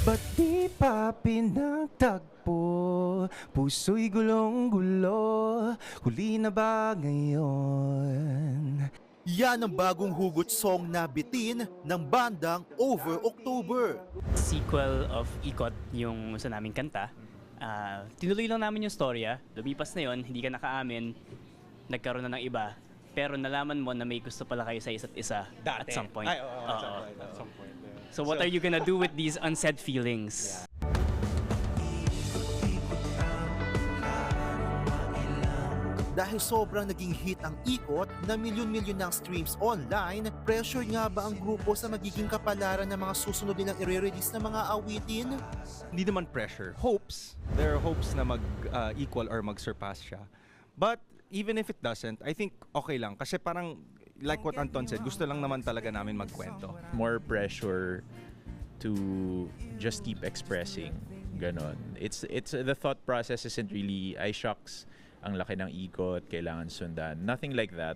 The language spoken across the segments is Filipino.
Ba't di pa pinagtagpo? Puso'y gulong-gulo. Huli na ba ngayon? Yan ang bagong hugot song na bitin ng bandang Over October. Sequel of Ikot yung sa naming kanta. Tinuloy lang namin yung storya. Lumipas na yon, hindi ka nakaamin, nagkaroon na ng iba. Pero nalaman mo na may gusto pala kayo sa isa't isa at some point. Ay, oo, Oo. at some point. So what are you gonna do with these unsaid feelings? Dahil sobrang naging hit ang Ikot na milyon-milyon ng streams online, pressure nga ba ang grupo sa magiging kapalaran ng mga susunod nilang i-release na mga awitin? Hindi naman pressure. Hopes. There are hopes na mag-equal or mag-surpass siya. But even if it doesn't, I think okay lang. Kasi parang, like what Anton said, gusto lang naman talaga namin magkwento. More pressure to just keep expressing. Ganon. It's the thought process isn't really, ay shucks, ang laki ng ikot, kailangan sundan. Nothing like that.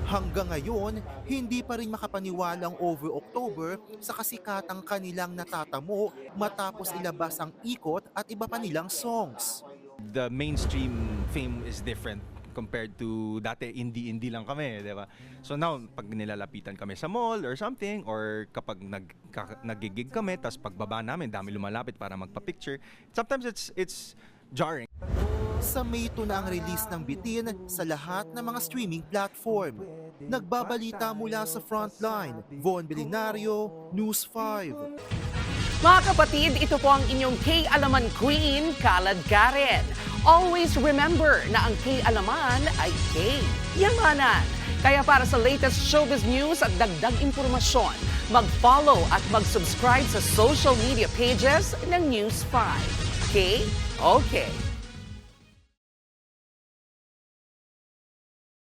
Hanggang ngayon, hindi pa rin makapaniwala ang Over October sa kasikatang kanilang natatamo matapos ilabas ang Ikot at iba pa nilang songs. The mainstream fame is different compared to dati indie lang kami, di ba? So now, pag nilalapitan kami sa mall or something, or kapag nag-gig kami, tas pagbaba namin, dami lumalapit para magpa-picture, sometimes it's jarring. Sa May 2 na ang release ng Bitin sa lahat ng mga streaming platform. Nagbabalita mula sa Frontline, Von Belinario, News 5. Mga kapatid, ito po ang inyong K-Alaman Queen, Kalad Karen. Always remember na ang K-Alaman ay K-Yamanan. Kaya para sa latest showbiz news at dagdag impormasyon, mag-follow at mag-subscribe sa social media pages ng News 5. K? Okay.